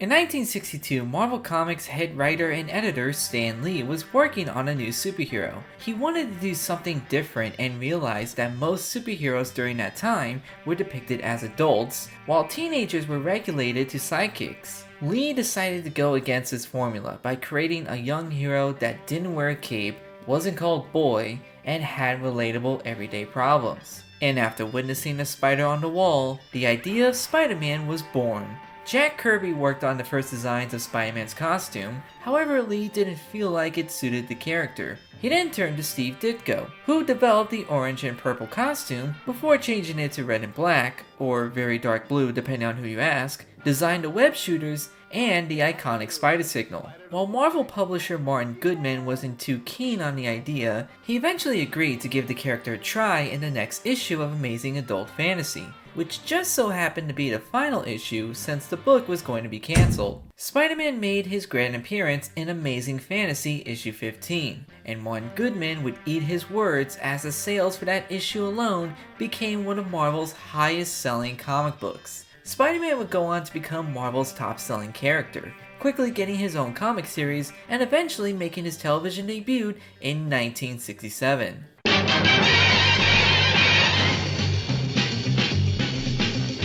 In 1962, Marvel Comics head writer and editor Stan Lee was working on a new superhero. He wanted to do something different and realized that most superheroes during that time were depicted as adults, while teenagers were regulated to sidekicks. Lee decided to go against this formula by creating a young hero that didn't wear a cape, wasn't called boy, and had relatable everyday problems. And after witnessing the spider on the wall, the idea of Spider-Man was born. Jack Kirby worked on the first designs of Spider-Man's costume, however Lee didn't feel like it suited the character. He then turned to Steve Ditko, who developed the orange and purple costume before changing it to red and black, or very dark blue depending on who you ask, designed the web shooters, and the iconic spider signal. While Marvel publisher Martin Goodman wasn't too keen on the idea, he eventually agreed to give the character a try in the next issue of Amazing Adult Fantasy, which just so happened to be the final issue since the book was going to be cancelled. Spider-Man made his grand appearance in Amazing Fantasy issue 15, and Martin Goodman would eat his words as the sales for that issue alone became one of Marvel's highest selling comic books. Spider-Man would go on to become Marvel's top-selling character, quickly getting his own comic series and eventually making his television debut in 1967.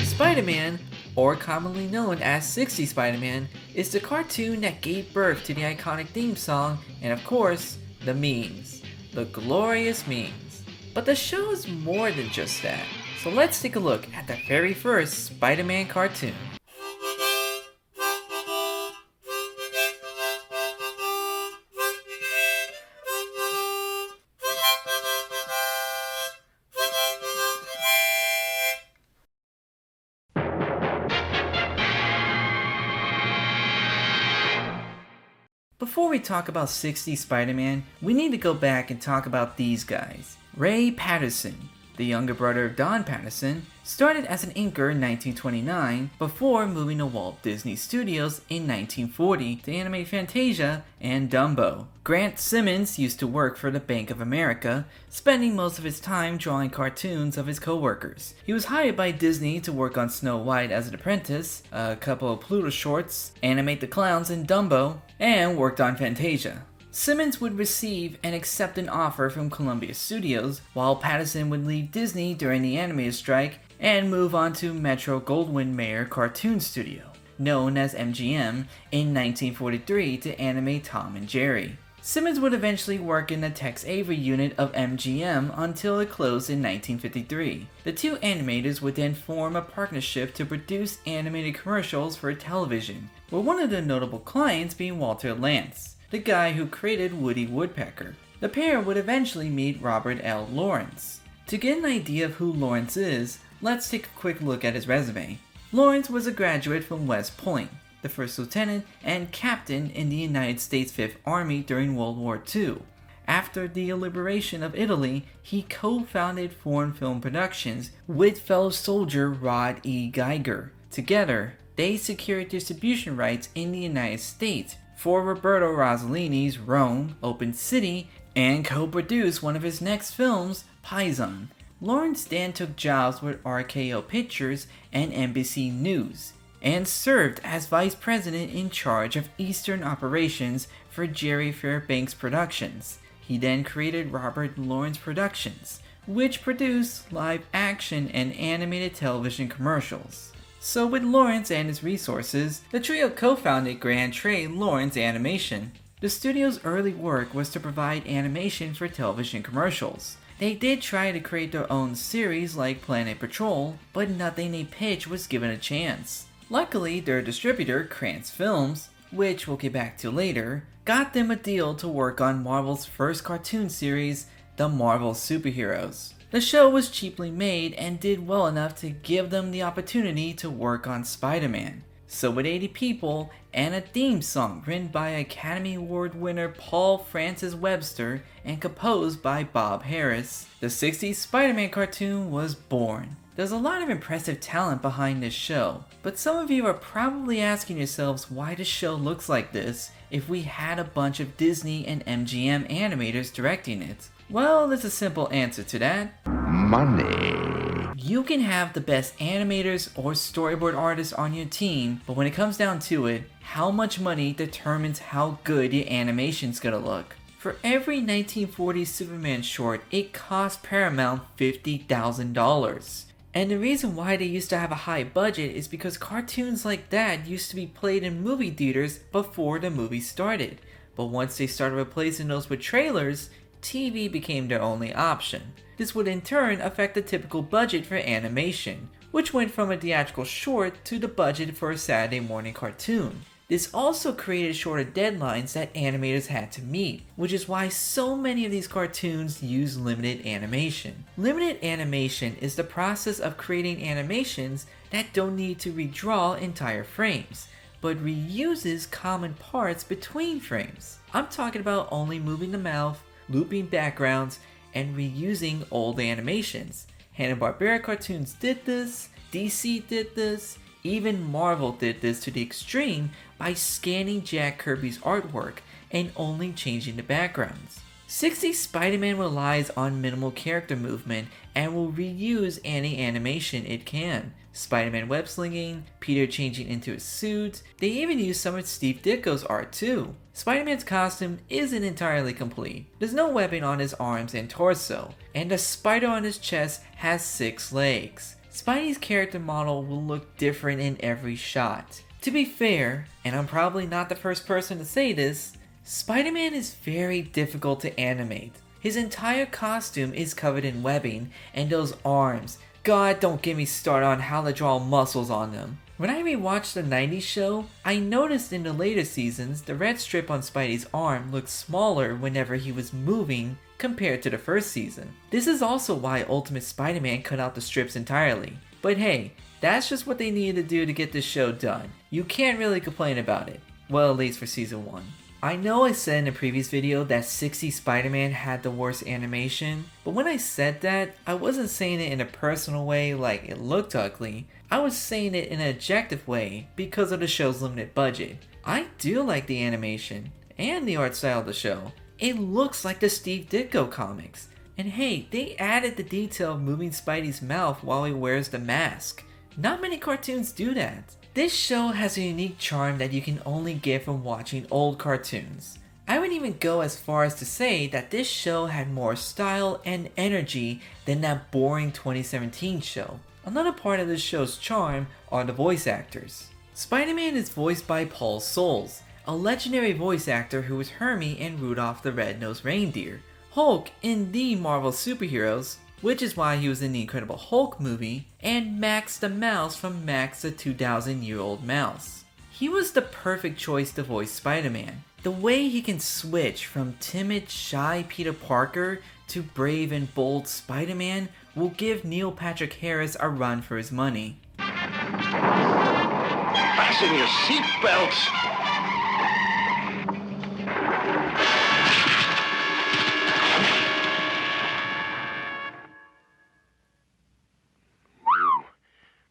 Spider-Man, or commonly known as 60's Spider-Man, is the cartoon that gave birth to the iconic theme song and of course, the memes. The glorious memes. But the show is more than just that. So let's take a look at the very first Spider-Man cartoon. Before we talk about 60's Spider-Man, we need to go back and talk about these guys. Ray Patterson, the younger brother of Don Patterson, started as an inker in 1929 before moving to Walt Disney Studios in 1940 to animate Fantasia and Dumbo. Grant Simmons used to work for the Bank of America, spending most of his time drawing cartoons of his co-workers. He was hired by Disney to work on Snow White as an apprentice, a couple of Pluto shorts, animate the clowns in Dumbo, and worked on Fantasia. Simmons would receive and accept an offer from Columbia Studios, while Patterson would leave Disney during the animator strike and move on to Metro-Goldwyn-Mayer Cartoon Studio, known as MGM, in 1943 to animate Tom and Jerry. Simmons would eventually work in the Tex Avery unit of MGM until it closed in 1953. The two animators would then form a partnership to produce animated commercials for television, with one of the notable clients being Walter Lantz, the guy who created Woody Woodpecker. The pair would eventually meet Robert L. Lawrence. To get an idea of who Lawrence is, let's take a quick look at his resume. Lawrence was a graduate from West Point, the first lieutenant and captain in the United States Fifth Army during World War II. After the liberation of Italy, he co-founded Foreign Film Productions with fellow soldier Rod E. Geiger. Together, they secured distribution rights in the United States for Roberto Rossellini's Rome, Open City, and co-produced one of his next films, Paisan. Lawrence then took jobs with RKO Pictures and NBC News, and served as vice president in charge of Eastern operations for Jerry Fairbanks Productions. He then created Robert Lawrence Productions, which produced live action and animated television commercials. So with Lawrence and his resources, the trio co-founded Grand Tray Lawrence Animation. The studio's early work was to provide animation for television commercials. They did try to create their own series like Planet Patrol, but nothing they pitched was given a chance. Luckily, their distributor, Krantz Films, which we'll get back to later, got them a deal to work on Marvel's first cartoon series, The Marvel Superheroes. The show was cheaply made and did well enough to give them the opportunity to work on Spider-Man. So with 80 people and a theme song written by Academy Award winner Paul Francis Webster and composed by Bob Harris, the 60's Spider-Man cartoon was born. There's a lot of impressive talent behind this show, but some of you are probably asking yourselves why the show looks like this if we had a bunch of Disney and MGM animators directing it. Well, there's a simple answer to that. Money. You can have the best animators or storyboard artists on your team, but when it comes down to it, how much money determines how good your animation's gonna look. For every 1940s Superman short, it cost Paramount $50,000. And the reason why they used to have a high budget is because cartoons like that used to be played in movie theaters before the movie started. But once they started replacing those with trailers, TV became their only option. This would in turn affect the typical budget for animation, which went from a theatrical short to the budget for a Saturday morning cartoon. This also created shorter deadlines that animators had to meet, which is why so many of these cartoons use limited animation. Limited animation is the process of creating animations that don't need to redraw entire frames, but reuses common parts between frames. I'm talking about only moving the mouth, looping backgrounds, and reusing old animations. Hanna-Barbera cartoons did this, DC did this, even Marvel did this to the extreme by scanning Jack Kirby's artwork and only changing the backgrounds. 60's Spider-Man relies on minimal character movement and will reuse any animation it can. Spider-Man web slinging, Peter changing into his suit, they even use some of Steve Ditko's art too. Spider-Man's costume isn't entirely complete. There's no webbing on his arms and torso, and the spider on his chest has 6 legs. Spidey's character model will look different in every shot. To be fair, and I'm probably not the first person to say this, Spider-Man is very difficult to animate. His entire costume is covered in webbing, and those arms, God, don't get me started on how to draw muscles on them. When I rewatched the 90s show, I noticed in the later seasons the red strip on Spidey's arm looked smaller whenever he was moving compared to the first season. This is also why Ultimate Spider-Man cut out the strips entirely. But hey, that's just what they needed to do to get this show done. You can't really complain about it. Well, at least for season 1. I know I said in a previous video that 60's Spider-Man had the worst animation, but when I said that, I wasn't saying it in a personal way like it looked ugly. I was saying it in an objective way because of the show's limited budget. I do like the animation and the art style of the show. It looks like the Steve Ditko comics. And hey, they added the detail of moving Spidey's mouth while he wears the mask. Not many cartoons do that. This show has a unique charm that you can only get from watching old cartoons. I would even go as far as to say that this show had more style and energy than that boring 2017 show. Another part of this show's charm are the voice actors. Spider-Man is voiced by Paul Soles, a legendary voice actor who was Hermie in Rudolph the Red-Nosed Reindeer, Hulk in the Marvel Superheroes, which is why he was in the Incredible Hulk movie, and Max the Mouse from Max the 2,000-Year-Old Mouse. He was the perfect choice to voice Spider-Man. The way he can switch from timid, shy Peter Parker to brave and bold Spider-Man will give Neil Patrick Harris a run for his money. Fasten your seatbelts!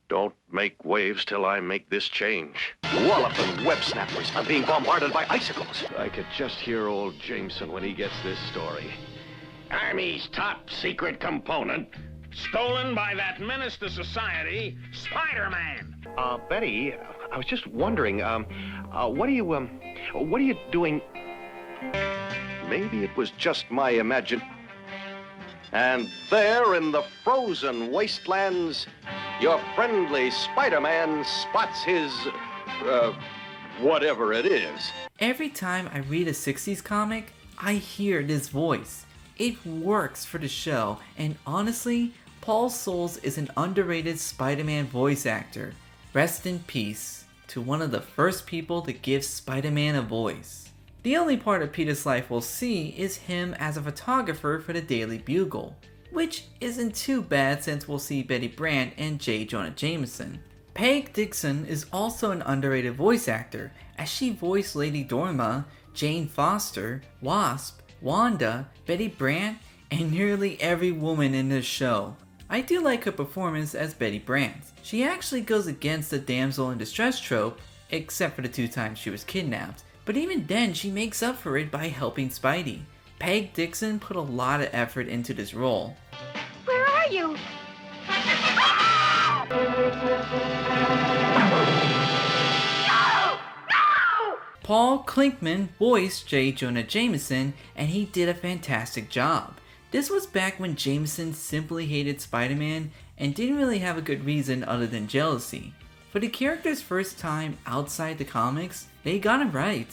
Don't make waves till I make this change. Walloping web snappers are being bombarded by icicles. I could just hear old Jameson when he gets this story. Army's top secret component, stolen by that menace to society, Spider-Man. Betty, I was just wondering, what are you doing? Maybe it was just my imagination. And there in the frozen wastelands, your friendly Spider-Man spots his, whatever it is. Every time I read a 60's comic, I hear this voice. It works for the show, and honestly, Paul Soles is an underrated Spider-Man voice actor. Rest in peace to one of the first people to give Spider-Man a voice. The only part of Peter's life we'll see is him as a photographer for the Daily Bugle, which isn't too bad since we'll see Betty Brant and J. Jonah Jameson. Peg Dixon is also an underrated voice actor, as she voiced Lady Dorma, Jane Foster, Wasp, Wanda, Betty Brant, and nearly every woman in this show. I do like her performance as Betty Brant. She actually goes against the damsel in distress trope, except for the 2 times she was kidnapped, but even then she makes up for it by helping Spidey. Peg Dixon put a lot of effort into this role. Where are you? Paul Klinkman voiced J. Jonah Jameson, and he did a fantastic job. This was back when Jameson simply hated Spider-Man and didn't really have a good reason other than jealousy. For the character's first time outside the comics, they got it right.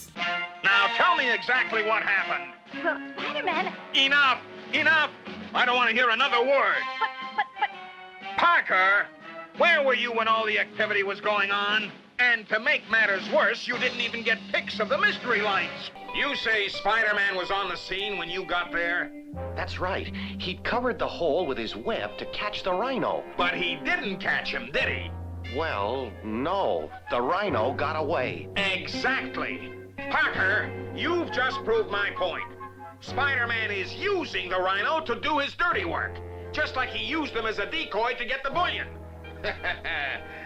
Now tell me exactly what happened. Well, Spider-Man... Enough! Enough! I don't want to hear another word. But... Parker, where were you when all the activity was going on? And to make matters worse, you didn't even get pics of the mystery lights. You say Spider-Man was on the scene when you got there? That's right. He'd covered the hole with his web to catch the rhino. But he didn't catch him, did he? Well, no. The rhino got away. Exactly. Parker, you've just proved my point. Spider-Man is using the rhino to do his dirty work, just like he used him as a decoy to get the bullion.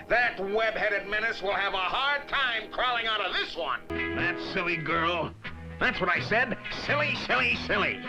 That web-headed menace will have a hard time crawling out of this one. That silly girl. That's what I said. Silly, silly, silly.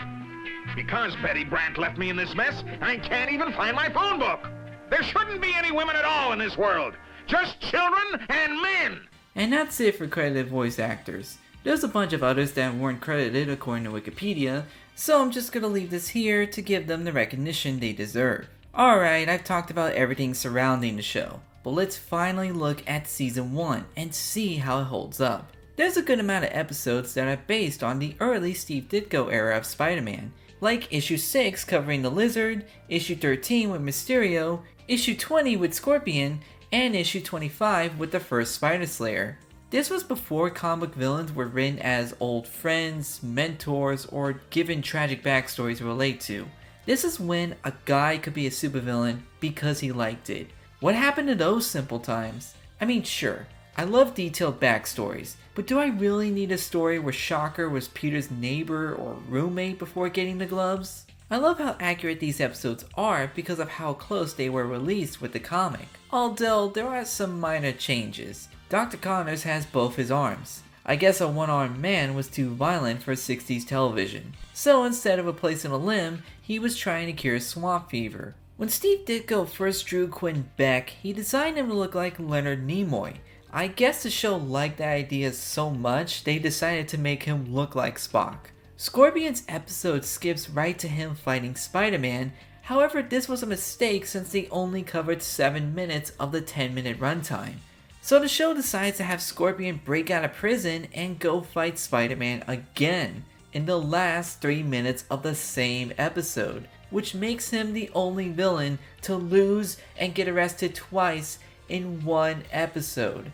Because Betty Brant left me in this mess, I can't even find my phone book. There shouldn't be any women at all in this world. Just children and men. And that's it for credited voice actors. There's a bunch of others that weren't credited according to Wikipedia, so I'm just gonna leave this here to give them the recognition they deserve. Alright, I've talked about everything surrounding the show, but let's finally look at Season 1 and see how it holds up. There's a good amount of episodes that are based on the early Steve Ditko era of Spider-Man, like Issue 6 covering the Lizard, Issue 13 with Mysterio, Issue 20 with Scorpion, and Issue 25 with the first Spider Slayer. This was before comic villains were written as old friends, mentors, or given tragic backstories to relate to. This is when a guy could be a supervillain because he liked it. What happened to those simple times? I mean, sure, I love detailed backstories, but do I really need a story where Shocker was Peter's neighbor or roommate before getting the gloves? I love how accurate these episodes are because of how close they were released with the comic, although there are some minor changes. Dr. Connors has both his arms. I guess a one-armed man was too violent for 60s television, so instead of replacing a limb, he was trying to cure swamp fever. When Steve Ditko first drew Quentin Beck, he designed him to look like Leonard Nimoy. I guess the show liked that idea so much, they decided to make him look like Spock. Scorpion's episode skips right to him fighting Spider-Man, however this was a mistake since they only covered 7 minutes of the 10-minute runtime. So the show decides to have Scorpion break out of prison and go fight Spider-Man again in the last 3 minutes of the same episode, which makes him the only villain to lose and get arrested twice in one episode.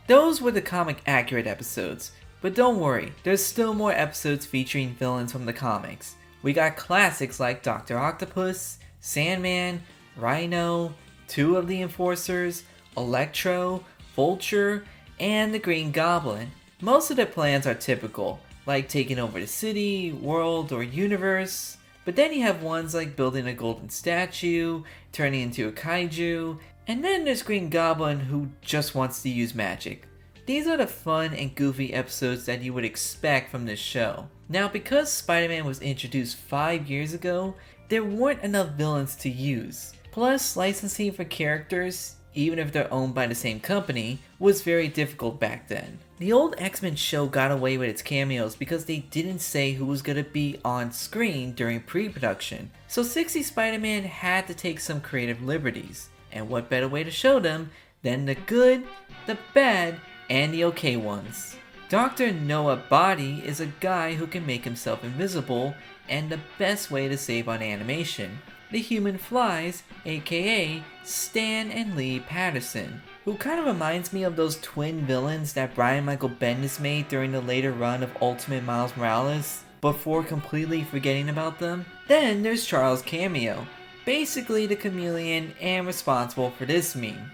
Those were the comic accurate episodes, but don't worry, there's still more episodes featuring villains from the comics. We got classics like Dr. Octopus, Sandman, Rhino, 2 of the Enforcers, Electro, Vulture, and the Green Goblin. Most of their plans are typical, like taking over the city, world, or universe, but then you have ones like building a golden statue, turning into a kaiju, and then there's Green Goblin who just wants to use magic. These are the fun and goofy episodes that you would expect from this show. Now, because Spider-Man was introduced 5 years ago, there weren't enough villains to use. Plus, licensing for characters, even if they're owned by the same company, was very difficult back then. The old X-Men show got away with its cameos because they didn't say who was going to be on screen during pre-production. So 60's Spider-Man had to take some creative liberties. And what better way to show them than the good, the bad, and the okay ones. Dr. Noah Body is a guy who can make himself invisible, and the best way to save on animation. The Human Flies, aka Stan and Lee Patterson, who kind of reminds me of those twin villains that Brian Michael Bendis made during the later run of Ultimate Miles Morales, before completely forgetting about them. Then there's Charles Cameo, basically the chameleon and responsible for this meme.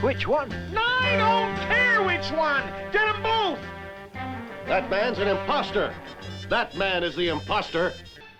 Which one? I don't care which one! Get them both! That man's an imposter. That man is the imposter.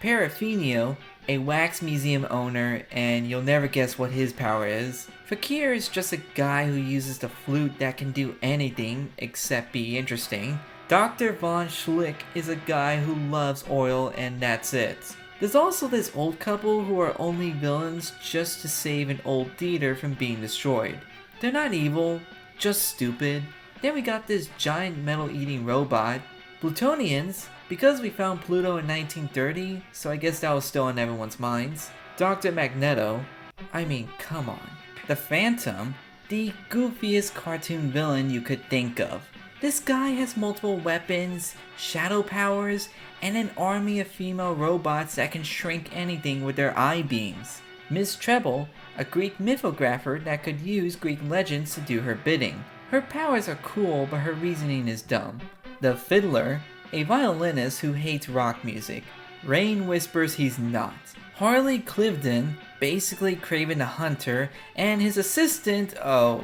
Parafenio, a wax museum owner, and you'll never guess what his power is. Fakir is just a guy who uses the flute that can do anything except be interesting. Dr. Von Schlick is a guy who loves oil, and that's it. There's also this old couple who are only villains just to save an old theater from being destroyed. They're not evil, just stupid. Then we got this giant metal-eating robot. Plutonians, because we found Pluto in 1930, so I guess that was still on everyone's minds. Dr. Magneto, I mean, come on. The Phantom, the goofiest cartoon villain you could think of. This guy has multiple weapons, shadow powers, and an army of female robots that can shrink anything with their eye beams. Miss Treble, a Greek mythographer that could use Greek legends to do her bidding. Her powers are cool, but her reasoning is dumb. The Fiddler, a violinist who hates rock music. Rain whispers he's not. Harley Clifton, basically Craven the Hunter, and his assistant, oh.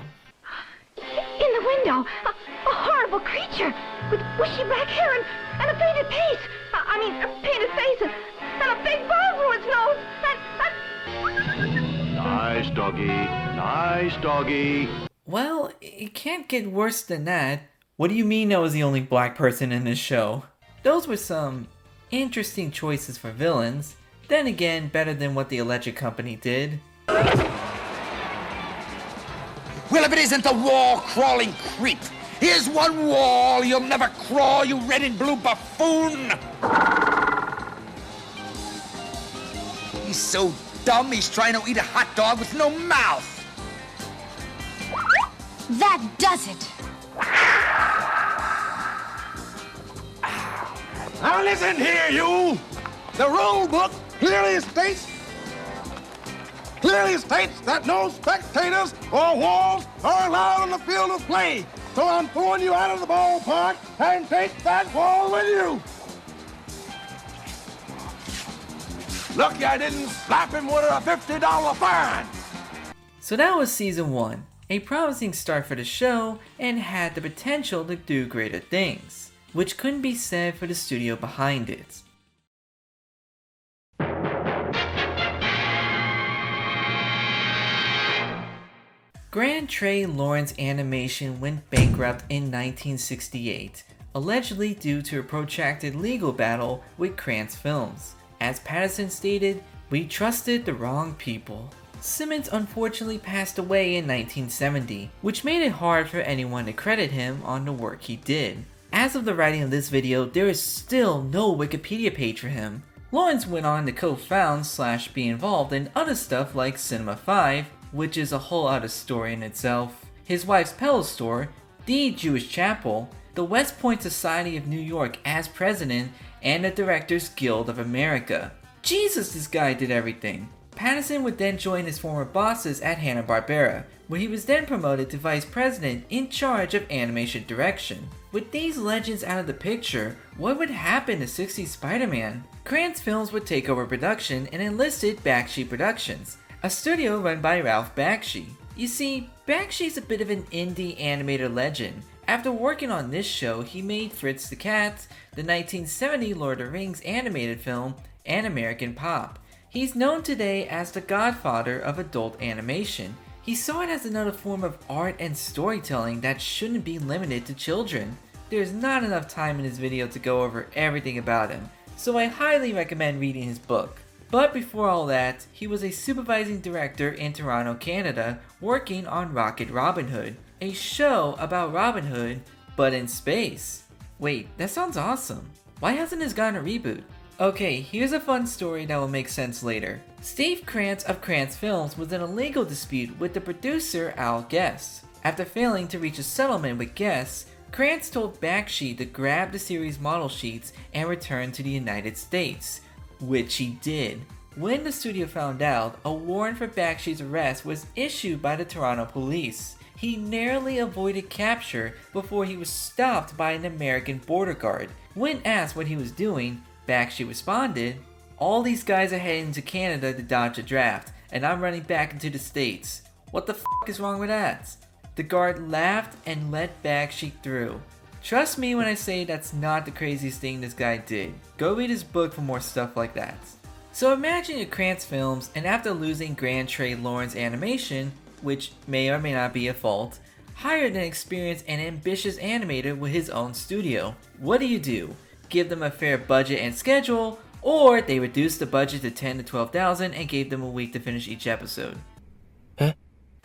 In the window, a horrible creature with bushy black hair and a painted face. A painted face and a big bulb through its nose. Nice doggy. Nice doggy. Well, it can't get worse than that. What do you mean I was the only black person in this show? Those were some interesting choices for villains. Then again, better than what the alleged company did. Well, if it isn't the wall-crawling creep. Here's one wall you'll never crawl, you red and blue buffoon! He's so dumb, he's trying to eat a hot dog with no mouth! That does it. Now listen here, you! The rule book clearly states that no spectators or walls are allowed on the field of play. So I'm throwing you out of the ballpark and take that ball with you. Lucky I didn't slap him with a $50 fine. So that was season 1. A promising start for the show, and had the potential to do greater things, which couldn't be said for the studio behind it. Grand Trey Lawrence Animation went bankrupt in 1968, allegedly due to a protracted legal battle with Krantz Films. As Patterson stated, "We trusted the wrong people." Simmons unfortunately passed away in 1970, which made it hard for anyone to credit him on the work he did. As of the writing of this video, there is still no Wikipedia page for him. Lawrence went on to co-found / be involved in other stuff like Cinema 5, which is a whole other story in itself, his wife's Pello store, the Jewish Chapel, the West Point Society of New York as president, and the Directors Guild of America. Jesus, this guy did everything. Patterson would then join his former bosses at Hanna-Barbera, where he was then promoted to vice president in charge of animation direction. With these legends out of the picture, what would happen to 60's Spider-Man? Krantz Films would take over production and enlisted Bakshi Productions, a studio run by Ralph Bakshi. You see, Bakshi's a bit of an indie animator legend. After working on this show, he made Fritz the Cat, the 1970 Lord of the Rings animated film, and American Pop. He's known today as the godfather of adult animation. He saw it as another form of art and storytelling that shouldn't be limited to children. There's not enough time in this video to go over everything about him, so I highly recommend reading his book. But before all that, he was a supervising director in Toronto, Canada, working on Rocket Robin Hood, a show about Robin Hood, but in space. Wait, that sounds awesome. Why hasn't this gotten a reboot? Okay, here's a fun story that will make sense later. Steve Krantz of Krantz Films was in a legal dispute with the producer Al Guest. After failing to reach a settlement with Guest, Krantz told Bakshi to grab the series model sheets and return to the United States, which he did. When the studio found out, a warrant for Bakshi's arrest was issued by the Toronto police. He narrowly avoided capture before he was stopped by an American border guard. When asked what he was doing, Bakshi responded, "All these guys are heading to Canada to dodge a draft, and I'm running back into the States. What the f*** is wrong with that?" The guard laughed and let Bakshi through. Trust me when I say that's not the craziest thing this guy did. Go read his book for more stuff like that. So imagine your Krantz Films, and after losing Grand Trade Lawrence Animation, which may or may not be a fault, hired an experienced and ambitious animator with his own studio. What do? Give them a fair budget and schedule, or they reduced the budget to $10,000 to $12,000 and gave them a week to finish each episode?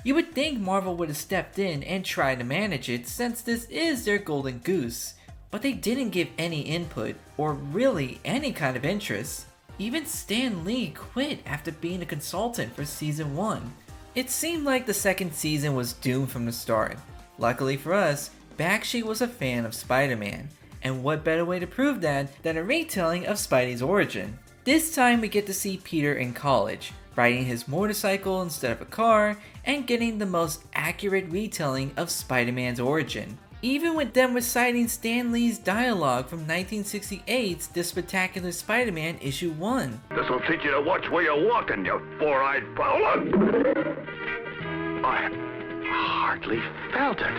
You would think Marvel would have stepped in and tried to manage it, since this is their golden goose, but they didn't give any input, or really any kind of interest. Even Stan Lee quit after being a consultant for season 1. It seemed like the second season was doomed from the start. Luckily for us, Bakshi was a fan of Spider-Man, and what better way to prove that than a retelling of Spidey's origin. This time we get to see Peter in college, riding his motorcycle instead of a car, and getting the most accurate retelling of Spider-Man's origin. Even with them reciting Stan Lee's dialogue from 1968's The Spectacular Spider-Man issue 1. This'll teach you to watch where you're walking, you four-eyed fowler. I hardly felt it.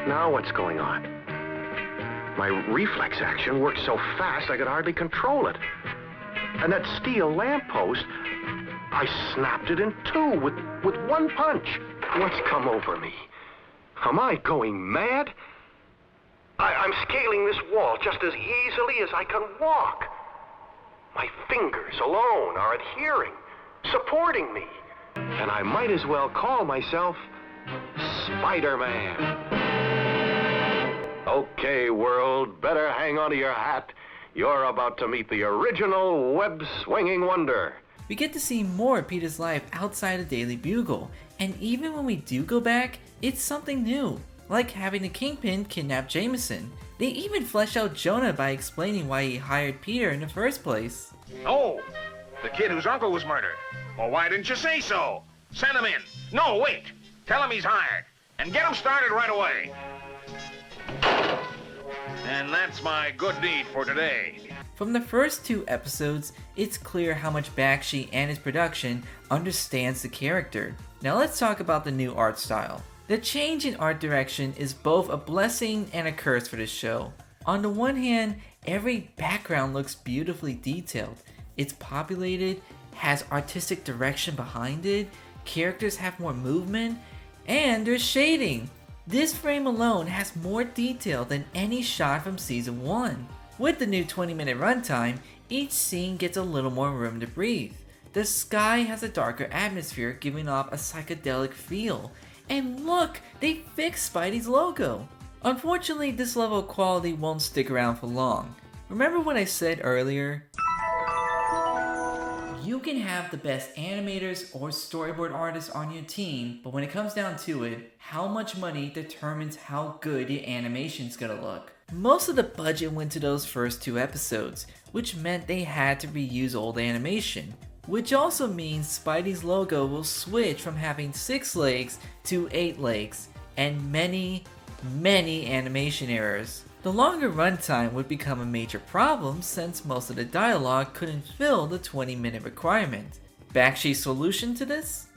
Now what's going on? My reflex action worked so fast I could hardly control it. And that steel lamppost, I snapped it in two with one punch. What's come over me? Am I going mad? I'm scaling this wall just as easily as I can walk. My fingers alone are adhering, supporting me. And I might as well call myself Spider-Man. Okay, world, better hang on to your hat. You're about to meet the original web-swinging wonder. We get to see more of Peter's life outside of Daily Bugle, and even when we do go back, it's something new, like having the Kingpin kidnap Jameson. They even flesh out Jonah by explaining why he hired Peter in the first place. Oh, the kid whose uncle was murdered. Well, why didn't you say so? Send him in. No, wait. Tell him he's hired. And get him started right away. And that's my good deed for today. From the first 2 episodes, it's clear how much Bakshi and his production understands the character. Now let's talk about the new art style. The change in art direction is both a blessing and a curse for this show. On the one hand, every background looks beautifully detailed. It's populated, has artistic direction behind it, characters have more movement, and there's shading. This frame alone has more detail than any shot from season 1. With the new 20-minute runtime, each scene gets a little more room to breathe. The sky has a darker atmosphere, giving off a psychedelic feel. And look, they fixed Spidey's logo. Unfortunately, this level of quality won't stick around for long. Remember what I said earlier? You can have the best animators or storyboard artists on your team, but when it comes down to it, how much money determines how good your animation's gonna look. Most of the budget went to those first 2 episodes, which meant they had to reuse old animation. Which also means Spidey's logo will switch from having 6 legs to 8 legs, and many animation errors. The longer runtime would become a major problem since most of the dialogue couldn't fill the 20-minute requirement. Bakshi's solution to this?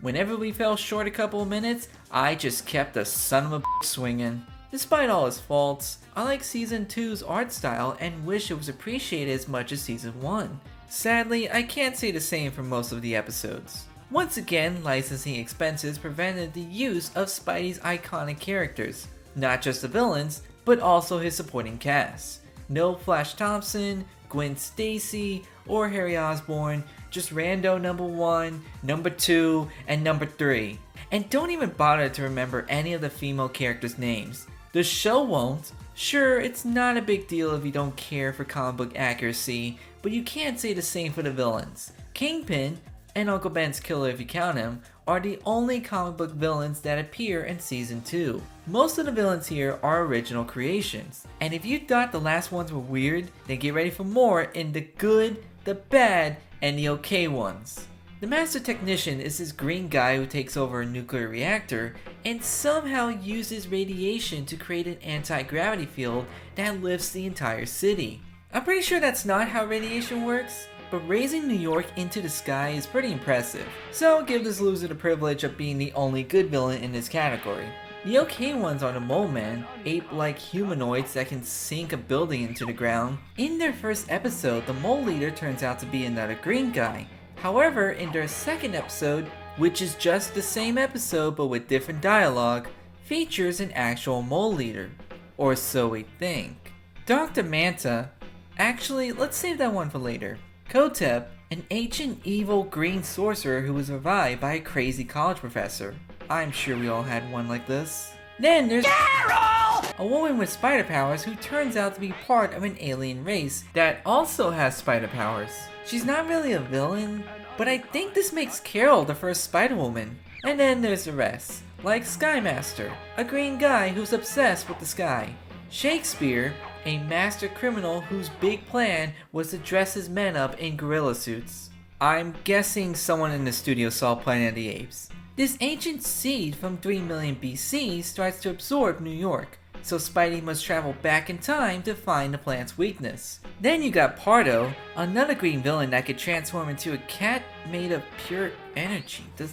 Whenever we fell short a couple of minutes, I just kept the son of a bitch swinging. Despite all his faults, I like Season 2's art style and wish it was appreciated as much as Season 1. Sadly, I can't say the same for most of the episodes. Once again, licensing expenses prevented the use of Spidey's iconic characters, not just the villains, but also his supporting cast. No Flash Thompson, Gwen Stacy, or Harry Osborn, just Rando number 1, number 2, and number 3. And don't even bother to remember any of the female characters' names. The show won't. Sure, it's not a big deal if you don't care for comic book accuracy, but you can't say the same for the villains. Kingpin, and Uncle Ben's killer if you count him, are the only comic book villains that appear in Season 2. Most of the villains here are original creations, and if you thought the last ones were weird, then get ready for more in the good, the bad, and the okay ones. The Master Technician is this green guy who takes over a nuclear reactor and somehow uses radiation to create an anti-gravity field that lifts the entire city. I'm pretty sure that's not how radiation works, but raising New York into the sky is pretty impressive, so give this loser the privilege of being the only good villain in this category. The okay ones are the Mole Men, ape-like humanoids that can sink a building into the ground. In their first episode, the mole leader turns out to be another green guy. However, in their second episode, which is just the same episode but with different dialogue, features an actual mole leader. Or so we think. Dr. Manta, actually, let's save that one for later. Kotep, an ancient evil green sorcerer who was revived by a crazy college professor. I'm sure we all had one like this. Then there's Carol! A woman with spider powers who turns out to be part of an alien race that also has spider powers. She's not really a villain, but I think this makes Carol the first Spider-Woman. And then there's the rest, like Skymaster, a green guy who's obsessed with the sky. Shakespeare, a master criminal whose big plan was to dress his men up in gorilla suits. I'm guessing someone in the studio saw Planet of the Apes. This ancient seed from 3 million BC starts to absorb New York, so Spidey must travel back in time to find the plant's weakness. Then you got Pardo, another green villain that could transform into a cat made of pure energy. Does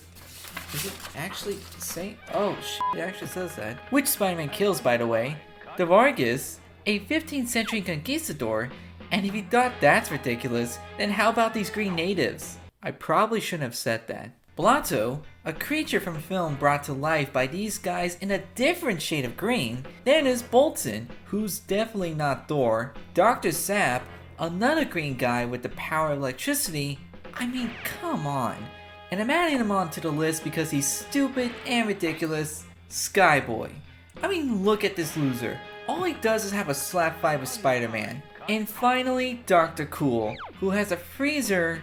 it actually say? Oh shit, it actually says that. Which Spider-Man kills, by the way. The Vargas, a 15th century conquistador, and if you thought that's ridiculous, then how about these green natives? I probably shouldn't have said that. Blotto, a creature from film brought to life by these guys in a different shade of green. Then is Bolton, who's definitely not Thor. Dr. Sap, another green guy with the power of electricity. I mean, come on. And I'm adding him onto the list because he's stupid and ridiculous. Skyboy. I mean, look at this loser. All he does is have a slap fight with Spider-Man. And finally, Dr. Cool, who has a freezer,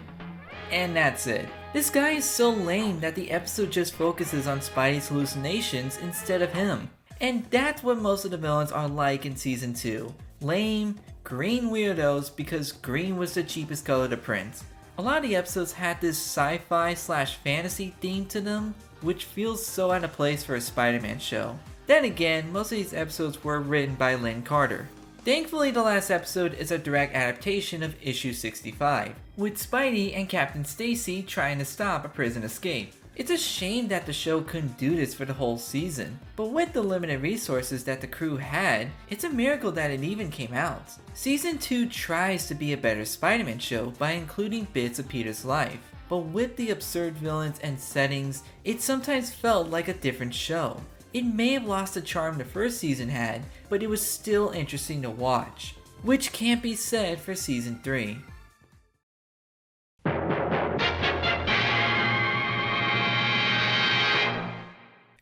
and that's it. This guy is so lame that the episode just focuses on Spidey's hallucinations instead of him. And that's what most of the villains are like in season 2. Lame, green weirdos because green was the cheapest color to print. A lot of the episodes had this sci-fi / fantasy theme to them, which feels so out of place for a Spider-Man show. Then again, most of these episodes were written by Lynn Carter. Thankfully, the last episode is a direct adaptation of issue 65, with Spidey and Captain Stacy trying to stop a prison escape. It's a shame that the show couldn't do this for the whole season, but with the limited resources that the crew had, it's a miracle that it even came out. Season 2 tries to be a better Spider-Man show by including bits of Peter's life, but with the absurd villains and settings, it sometimes felt like a different show. It may have lost the charm the first season had, but it was still interesting to watch, which can't be said for season 3.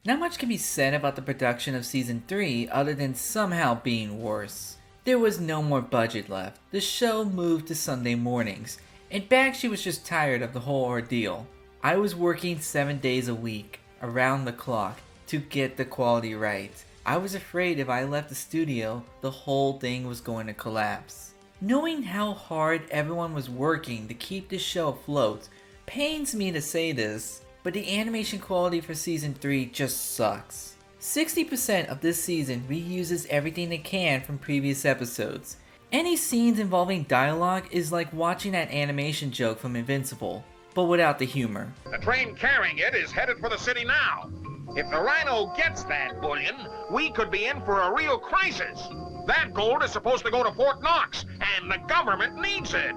Not much can be said about the production of season 3 other than somehow being worse. There was no more budget left, the show moved to Sunday mornings, and Bakshi was just tired of the whole ordeal. I was working 7 days a week, around the clock, to get the quality right. I was afraid if I left the studio, the whole thing was going to collapse. Knowing how hard everyone was working to keep this show afloat pains me to say this, but the animation quality for season 3 just sucks. 60% of this season reuses everything it can from previous episodes. Any scenes involving dialogue is like watching that animation joke from Invincible, but without the humor. The train carrying it is headed for the city now. If the Rhino gets that bullion, we could be in for a real crisis. That gold is supposed to go to Fort Knox, and the government needs it.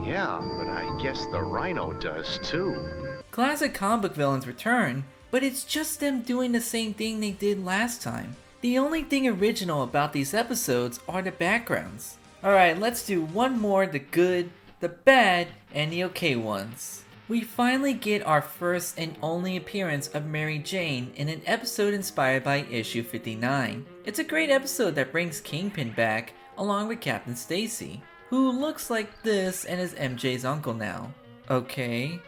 Yeah, but I guess the Rhino does too. Classic comic book villains return, but it's just them doing the same thing they did last time. The only thing original about these episodes are the backgrounds. Alright, let's do one more, the good, the bad, and the okay ones. We finally get our first and only appearance of Mary Jane in an episode inspired by issue 59. It's a great episode that brings Kingpin back, along with Captain Stacy, who looks like this and is MJ's uncle now. Okay,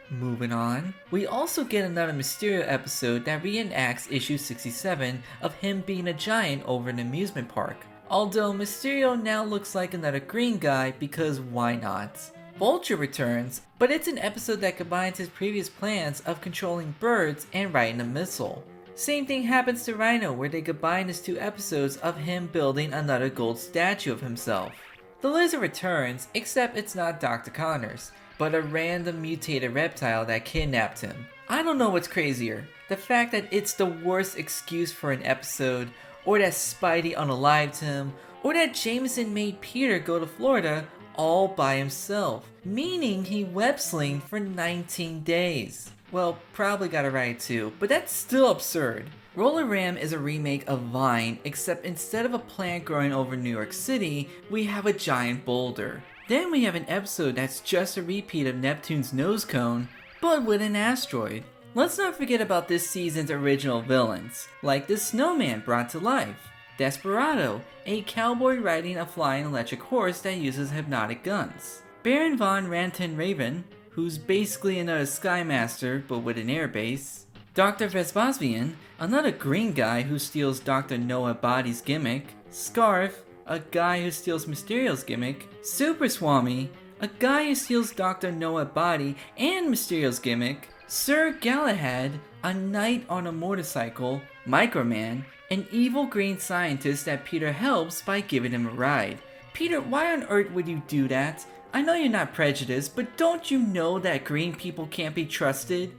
moving on. We also get another Mysterio episode that reenacts issue 67 of him being a giant over an amusement park. Although Mysterio now looks like another green guy because why not? Vulture returns, but it's an episode that combines his previous plans of controlling birds and riding a missile. Same thing happens to Rhino, where they combine his 2 episodes of him building another gold statue of himself. The Lizard returns, except it's not Dr. Connors. but a random mutated reptile that kidnapped him. I don't know what's crazier, the fact that it's the worst excuse for an episode, or that Spidey unalived him, or that Jameson made Peter go to Florida all by himself, meaning he web-slinged for 19 days. Well, probably got it right too, but that's still absurd. Roller Ram is a remake of Vine, except instead of a plant growing over New York City, we have a giant boulder. Then we have an episode that's just a repeat of Neptune's nose cone, but with an asteroid. Let's not forget about this season's original villains, like the Snowman brought to life, Desperado, a cowboy riding a flying electric horse that uses hypnotic guns, Baron von Ranton Raven, who's basically another Skymaster but with an airbase, Dr. Vespasian, another green guy who steals Dr. Noah Body's gimmick, Scarf, a guy who steals Mysterio's gimmick, Super Swami, a guy who steals Dr. Noah Body and Mysterio's gimmick, Sir Galahad, a knight on a motorcycle, Microman, an evil green scientist that Peter helps by giving him a ride. Peter, why on earth would you do that? I know you're not prejudiced, but don't you know that green people can't be trusted?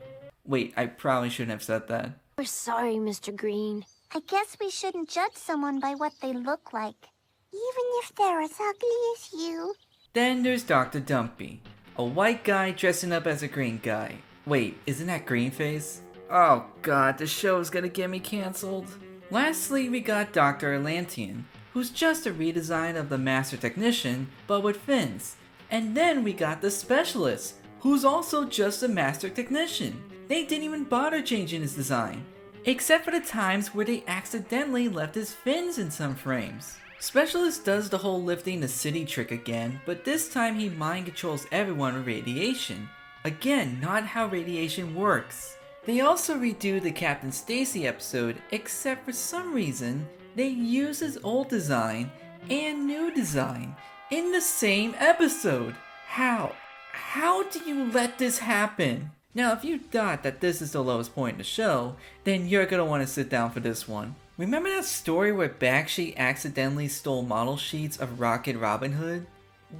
Wait, I probably shouldn't have said that. We're sorry, Mr. Green. I guess we shouldn't judge someone by what they look like, even if they're as ugly as you. Then there's Dr. Dumpy, a white guy dressing up as a green guy. Wait, isn't that Greenface? Oh god, the show is gonna get me cancelled. Lastly, we got Dr. Atlantean, who's just a redesign of the Master Technician, but with fins. And then we got the Specialist, who's also just a Master Technician. They didn't even bother changing his design, except for the times where they accidentally left his fins in some frames. Specialist does the whole lifting the city trick again, but this time he mind controls everyone with radiation. Again, not how radiation works. They also redo the Captain Stacy episode, except for some reason, they use his old design and new design in the same episode. How? How do you let this happen? Now, if you thought that this is the lowest point in the show, then you're gonna want to sit down for this one. Remember that story where Bakshi accidentally stole model sheets of Rocket Robin Hood?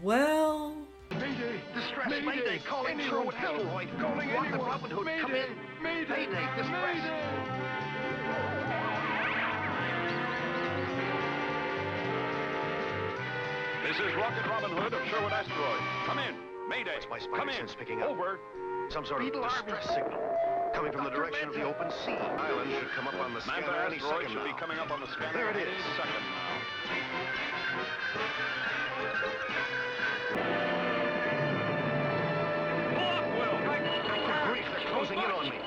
Well... Mayday! Distress! Mayday! Calling through an asteroid! Calling Rocket Robin Hood! Come in! Mayday! Distress! This is Rocket Robin Hood of Sherwood Asteroid. Come in! Mayday! What's my spider Come in! sense picking up? Over! Some sort of distress signal coming from the direction of the open sea. Island should come up on the scanner Manta any asteroid second should be now. coming up on the scanner There it any is. second now. Good grief, they're closing in on me.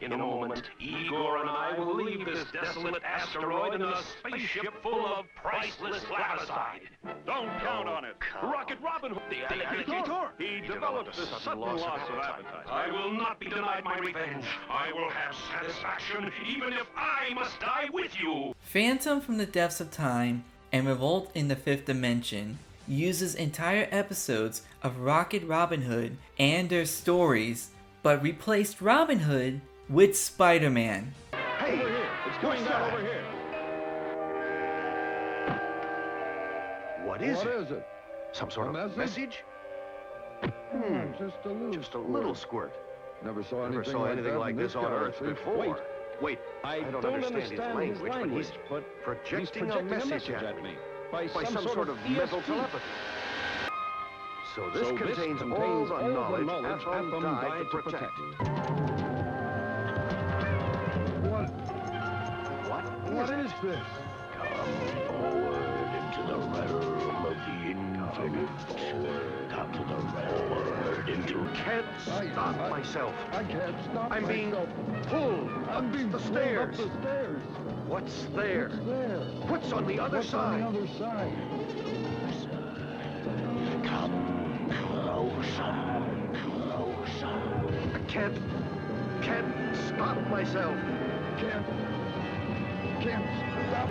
In a moment, Igor and I will leave this desolate asteroid in a spaceship full of priceless glaticide. Don't count on it. Rocket Robin Hood, the alligator, he developed a sudden loss of appetite. I will not be denied my revenge. I will have satisfaction, even if I must die with you. Phantom from the Depths of Time and Revolt in the Fifth Dimension uses entire episodes of Rocket Robin Hood and their stories, but replaced Robin Hood with Spider-Man. Hey, it's going down over here. What is it? Some sort of message? Just a little squirt. Never saw anything like this on Earth before. Wait, I don't understand his language, but he's projecting a message at me by some sort of mental telepathy. So this contains all the knowledge Atom died to protect. What is this? Come forward into the realm of the infinite. Come forward into... Can't stop myself. I can't stop I'm being myself. pulled I'm being up the pulled up stairs. the stairs. What's there? There. What's on the other What's side? on the other side? Come closer. Closer. I can't stop myself. Can't stop.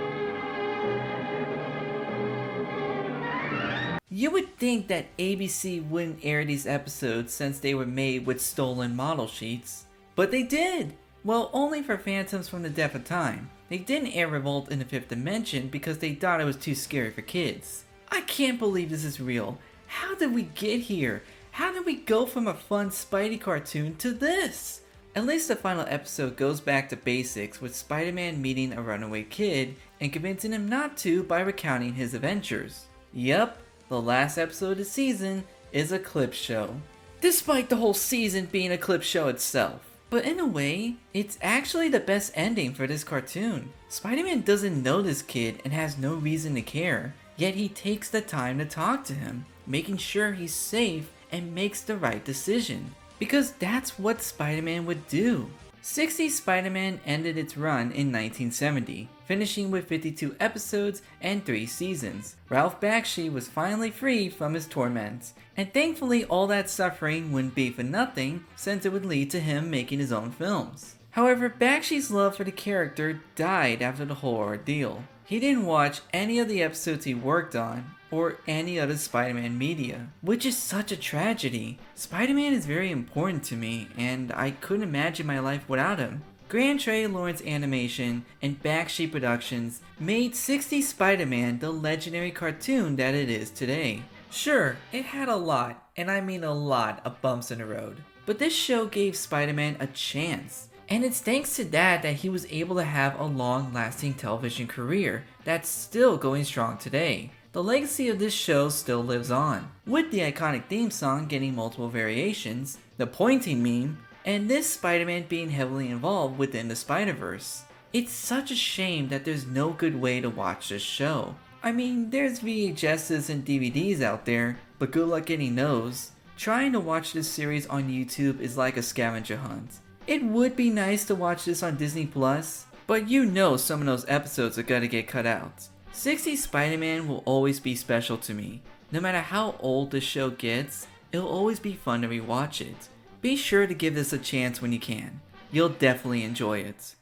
You would think that ABC wouldn't air these episodes since they were made with stolen model sheets, but they did! Well, only for Phantoms from the Depth of Time. They didn't air Revolt in the 5th Dimension because they thought it was too scary for kids. I can't believe this is real. How did we get here? How did we go from a fun Spidey cartoon to this? At least the final episode goes back to basics with Spider-Man meeting a runaway kid and convincing him not to by recounting his adventures. Yep, the last episode of the season is a clip show. Despite the whole season being a clip show itself. But in a way, it's actually the best ending for this cartoon. Spider-Man doesn't know this kid and has no reason to care, yet he takes the time to talk to him, making sure he's safe and makes the right decision. Because that's what Spider-Man would do. 60's Spider-Man ended its run in 1970, finishing with 52 episodes and 3 seasons. Ralph Bakshi was finally free from his torments, and thankfully all that suffering wouldn't be for nothing since it would lead to him making his own films. However, Bakshi's love for the character died after the whole ordeal. He didn't watch any of the episodes he worked on, or any other Spider-Man media, which is such a tragedy. Spider-Man is very important to me, and I couldn't imagine my life without him. Grand Trey Lawrence Animation and Bakshi Productions made 60's Spider-Man the legendary cartoon that it is today. Sure, it had a lot, and I mean a lot, of bumps in the road, but this show gave Spider-Man a chance. And it's thanks to that he was able to have a long-lasting television career that's still going strong today. The legacy of this show still lives on, with the iconic theme song getting multiple variations, the pointing meme, and this Spider-Man being heavily involved within the Spider-Verse. It's such a shame that there's no good way to watch this show. I mean, there's VHSs and DVDs out there, but good luck getting those. Trying to watch this series on YouTube is like a scavenger hunt. It would be nice to watch this on Disney Plus, but you know some of those episodes are gonna get cut out. 60's Spider-Man will always be special to me. No matter how old the show gets, it'll always be fun to rewatch it. Be sure to give this a chance when you can. You'll definitely enjoy it.